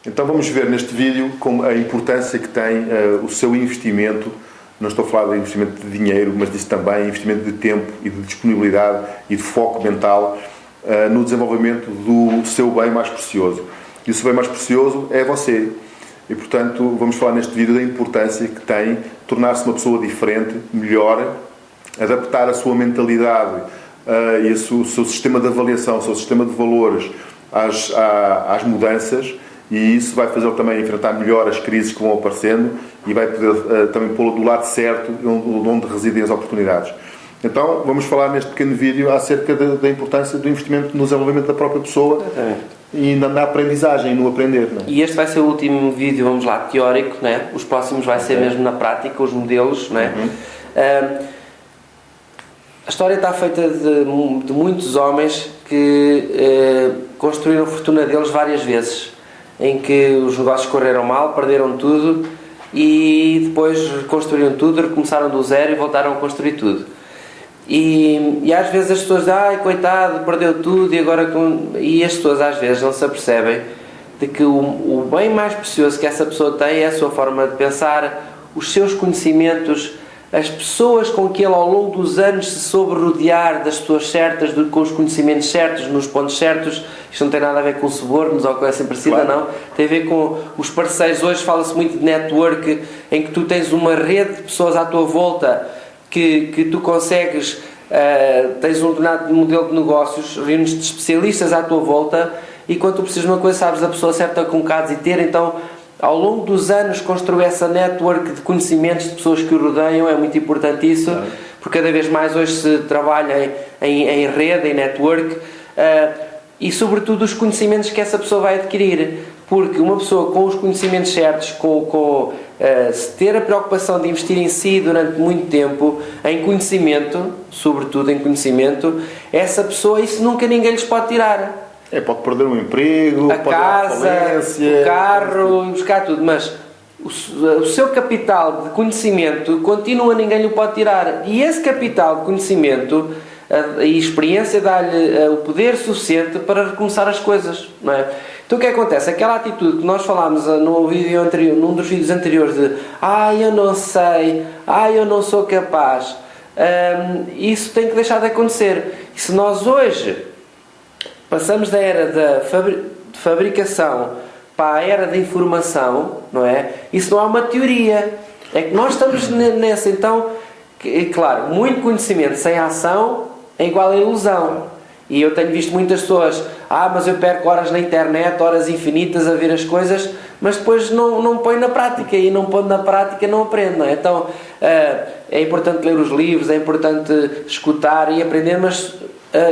Então vamos ver neste vídeo como a importância que tem o seu investimento. Não estou a falar de investimento de dinheiro, mas disso também, investimento de tempo e de disponibilidade e de foco mental no desenvolvimento do seu bem mais precioso. E o seu bem mais precioso é você. E, portanto, vamos falar neste vídeo da importância que tem tornar-se uma pessoa diferente, melhor, adaptar a sua mentalidade e o seu sistema de avaliação, o seu sistema de valores às mudanças, e isso vai fazê-lo também enfrentar melhor as crises que vão aparecendo e vai poder também pô-lo do lado certo, onde residem as oportunidades. Então, vamos falar neste pequeno vídeo acerca da importância do investimento no desenvolvimento da própria pessoa e na aprendizagem, no aprender. Não é? E este vai ser o último vídeo, vamos lá, teórico, não é? Os próximos vai ser mesmo na prática, os modelos, não é? A história está feita de muitos homens que construíram a fortuna deles várias vezes, em que os negócios correram mal, perderam tudo e depois reconstruíram tudo, recomeçaram do zero e voltaram a construir tudo. E às vezes as pessoas dizem, ai coitado, perdeu tudo e agora... E as pessoas às vezes não se apercebem de que o bem mais precioso que essa pessoa tem é a sua forma de pensar, os seus conhecimentos, as pessoas com que ele ao longo dos anos se soube rodear das pessoas certas, com os conhecimentos certos, nos pontos certos. Isto não tem nada a ver com subornos ou coisa assim parecida, claro. Não. Tem a ver com os parceiros. Hoje fala-se muito de network, em que tu tens uma rede de pessoas à tua volta que tu consegues, tens um determinado modelo de negócios, reúnes de especialistas à tua volta e quando tu precisas de uma coisa sabes a pessoa certa com que há de ter. Então, ao longo dos anos construir essa network de conhecimentos de pessoas que o rodeiam é muito importante isso, porque cada vez mais hoje se trabalha em rede, em network, e sobretudo os conhecimentos que essa pessoa vai adquirir, porque uma pessoa com os conhecimentos certos, se ter a preocupação de investir em si durante muito tempo, em conhecimento, sobretudo em conhecimento, essa pessoa, isso nunca ninguém lhes pode tirar. Pode perder um emprego, a casa, o carro, buscar tudo, mas o seu capital de conhecimento continua, ninguém lhe pode tirar. E esse capital de conhecimento e experiência dá-lhe o poder suficiente para recomeçar as coisas, não é? Então o que acontece? Aquela atitude que nós falámos num dos vídeos anteriores de eu não sei, eu não sou capaz, isso tem que deixar de acontecer. E se nós hoje passamos da era da fabricação para a era da informação, não é? Isso não é uma teoria. É que nós estamos nessa. Então, claro, muito conhecimento sem ação é igual a ilusão. E eu tenho visto muitas pessoas, mas eu perco horas na internet, horas infinitas a ver as coisas, mas depois não põe na prática, e não pondo na prática não aprende, não é? Então, é importante ler os livros, é importante escutar e aprender, mas...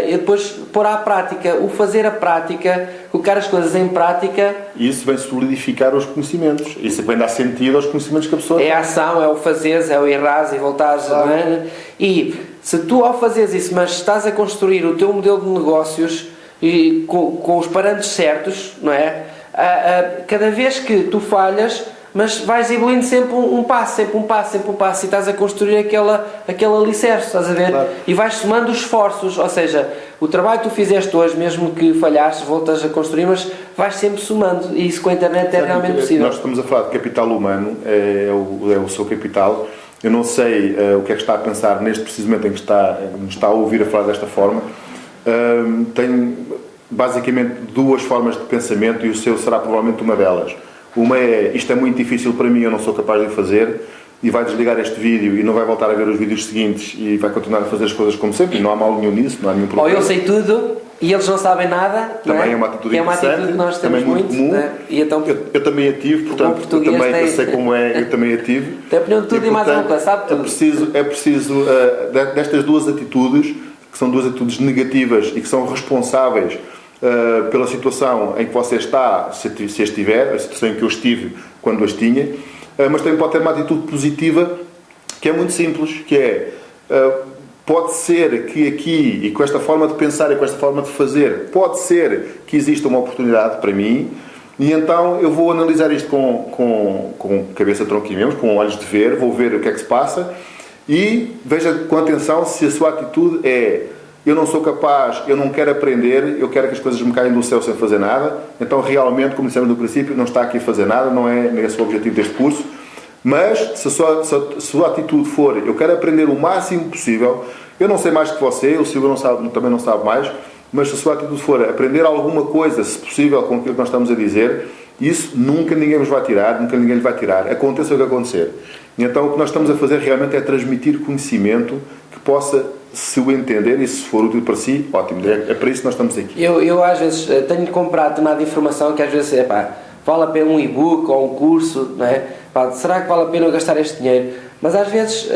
e depois pôr à prática, o fazer a prática, colocar as coisas em prática. E isso vem solidificar os conhecimentos, isso vem dar sentido aos conhecimentos que a pessoa tem. É a ação, é o fazeres, é o errares e voltares, não é? E se tu ao fazeres isso, mas estás a construir o teu modelo de negócios e com os parâmetros certos, não é? Cada vez que tu falhas, mas vais evoluindo sempre um passo, e estás a construir aquele alicerce, estás a ver? Claro. E vais somando os esforços, ou seja, o trabalho que tu fizeste hoje, mesmo que falhaste, voltas a construir, mas vais sempre somando, e isso com a internet é realmente possível. Nós estamos a falar de capital humano, é o seu capital. Eu não sei o que é que está a pensar neste preciso momento em que nos está a ouvir a falar desta forma. Tenho basicamente duas formas de pensamento e o seu será provavelmente uma delas. Uma é, isto é muito difícil para mim, eu não sou capaz de o fazer, e vai desligar este vídeo e não vai voltar a ver os vídeos seguintes e vai continuar a fazer as coisas como sempre, e não há mal nenhum nisso, não há nenhum problema. Ou eu sei tudo e eles não sabem nada, também é uma atitude que é uma atitude que nós temos muito comum. Né? E então, eu também a tive, portanto, eu sei como é, eu também a tive. Tem opinião de tudo e mais alguma coisa, sabe tudo. É preciso destas duas atitudes, que são duas atitudes negativas e que são responsáveis pela situação em que você está, se estiver, a situação em que eu estive quando as tinha, mas também pode ter uma atitude positiva que é muito simples, que é pode ser que aqui, e com esta forma de pensar e com esta forma de fazer, pode ser que exista uma oportunidade para mim, e então eu vou analisar isto com cabeça, tronco e membros, com olhos de ver, vou ver o que é que se passa e veja com atenção se a sua atitude é eu não sou capaz, eu não quero aprender, eu quero que as coisas me caiam do céu sem fazer nada, então realmente, como dissemos no princípio, não está aqui a fazer nada, não é esse o objetivo deste curso, mas se a sua atitude for, eu quero aprender o máximo possível, eu não sei mais que você, o Silvio também não sabe mais, mas se a sua atitude for aprender alguma coisa, se possível, com aquilo que nós estamos a dizer, isso nunca ninguém nos vai tirar, nunca ninguém lhe vai tirar, aconteça o que acontecer. E então o que nós estamos a fazer realmente é transmitir conhecimento que possa, se o entender e se for útil para si, ótimo, é para isso que nós estamos aqui. Eu às vezes tenho de comprar determinada informação que às vezes vale a pena um e-book ou um curso, não é? Será que vale a pena eu gastar este dinheiro? Mas às vezes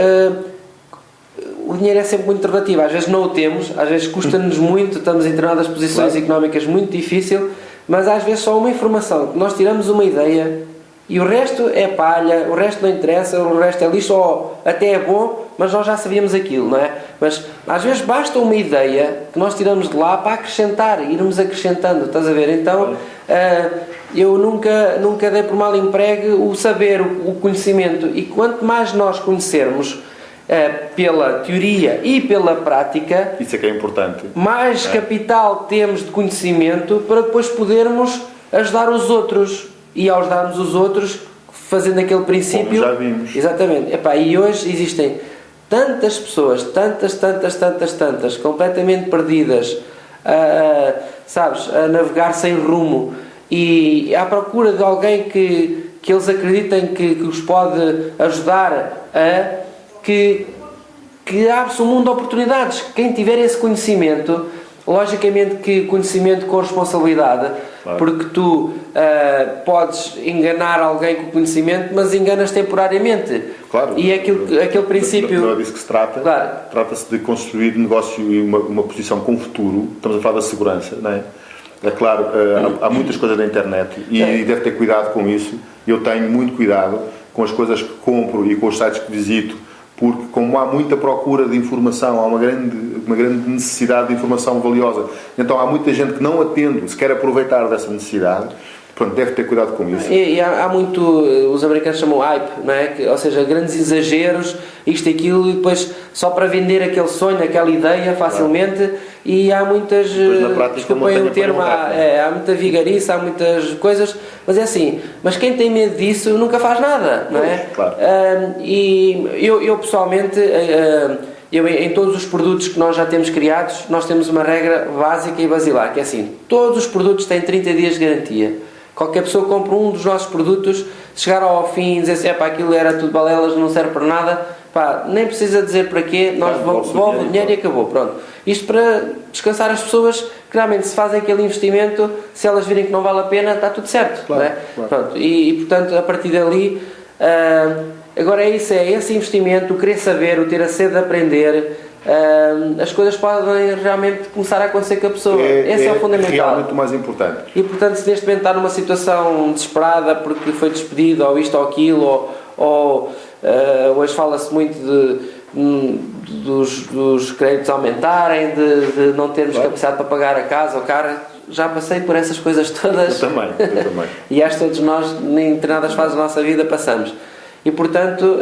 o dinheiro é sempre muito relativo, às vezes não o temos, às vezes custa-nos muito, estamos em determinadas posições económicas muito difícil, mas às vezes só uma informação, que nós tiramos uma ideia e o resto é palha, o resto não interessa, o resto é lixo, ou até é bom, mas nós já sabíamos aquilo, não é? Mas às vezes basta uma ideia que nós tiramos de lá para acrescentar, irmos acrescentando, estás a ver? Então eu nunca dei por mal empregue o saber, o conhecimento, e quanto mais nós conhecermos pela teoria e pela prática, isso é que é importante, mais capital temos de conhecimento para depois podermos ajudar os outros, e ao ajudarmos os outros fazendo aquele princípio, como já vimos. Exatamente. E hoje existem tantas pessoas, tantas completamente perdidas, a navegar sem rumo e à procura de alguém que eles acreditem que os pode ajudar que abre-se um mundo de oportunidades. Quem tiver esse conhecimento, logicamente que conhecimento com responsabilidade, claro. Porque tu podes enganar alguém com conhecimento, mas enganas temporariamente. Claro. E aquele princípio... Não é disso que se trata. Claro. Trata-se de construir negócio e uma posição com futuro. Estamos a falar da segurança, não é? É claro, há muitas coisas na internet e deve ter cuidado com isso. Eu tenho muito cuidado com as coisas que compro e com os sites que visito, porque como há muita procura de informação, há uma grande necessidade de informação valiosa, então há muita gente que não atende, se quer aproveitar dessa necessidade, portanto deve ter cuidado com isso. E há muito, os americanos chamam hype, não é? Ou seja, grandes exageros, isto e aquilo, e depois só para vender aquele sonho, aquela ideia facilmente, claro. E há muitas, desculpem o termo, há muita vigarice, há muitas coisas, mas é assim, mas quem tem medo disso nunca faz nada, não é? Claro. E eu pessoalmente, em todos os produtos que nós já temos criados, nós temos uma regra básica e basilar, que é assim, todos os produtos têm 30 dias de garantia. Qualquer pessoa compra um dos nossos produtos, chegar ao fim e dizer assim, aquilo era tudo balelas, não serve para nada, nem precisa dizer para quê, nós devolvemos o dinheiro e acabou, pronto. Isto para descansar as pessoas que realmente se fazem aquele investimento, se elas virem que não vale a pena, está tudo certo, claro, não é? Claro. Pronto. E portanto, a partir dali, agora é esse investimento, o querer saber, o ter a sede de aprender, as coisas podem realmente começar a acontecer com a pessoa. Esse é o fundamental. É realmente o mais importante. E portanto, se neste momento está numa situação desesperada porque foi despedido, ou isto ou aquilo, ou hoje fala-se muito dos créditos aumentarem, de não termos capacidade para pagar a casa ou o carro. Já passei por essas coisas todas. Eu também. E acho que todos nós, em determinadas fases da nossa vida, passamos. E portanto,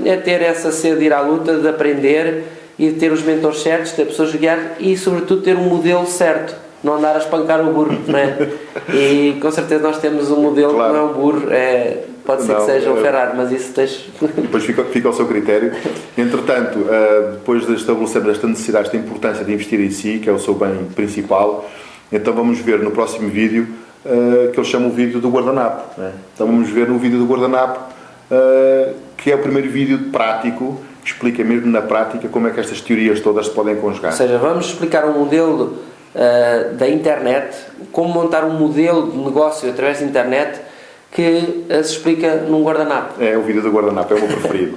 é ter essa sede de ir à luta, de aprender e de ter os mentores certos, ter pessoas a guiar e, sobretudo, ter um modelo certo. Não andar a espancar o burro, não é? E com certeza nós temos um modelo, claro. Que não é um burro, pode ser que seja um Ferrari, mas isso deixa... Depois fica ao seu critério. Entretanto, depois de estabelecer esta necessidade, esta importância de investir em si, que é o seu bem principal, então vamos ver no próximo vídeo, que eles chamam o vídeo do guardanapo. Né? Então vamos ver no vídeo do guardanapo, que é o primeiro vídeo prático, que explica mesmo na prática como é que estas teorias todas se podem conjugar. Ou seja, vamos explicar um modelo da internet, como montar um modelo de negócio através da internet que se explica num guardanapo. É, o vídeo do guardanapo é o meu preferido.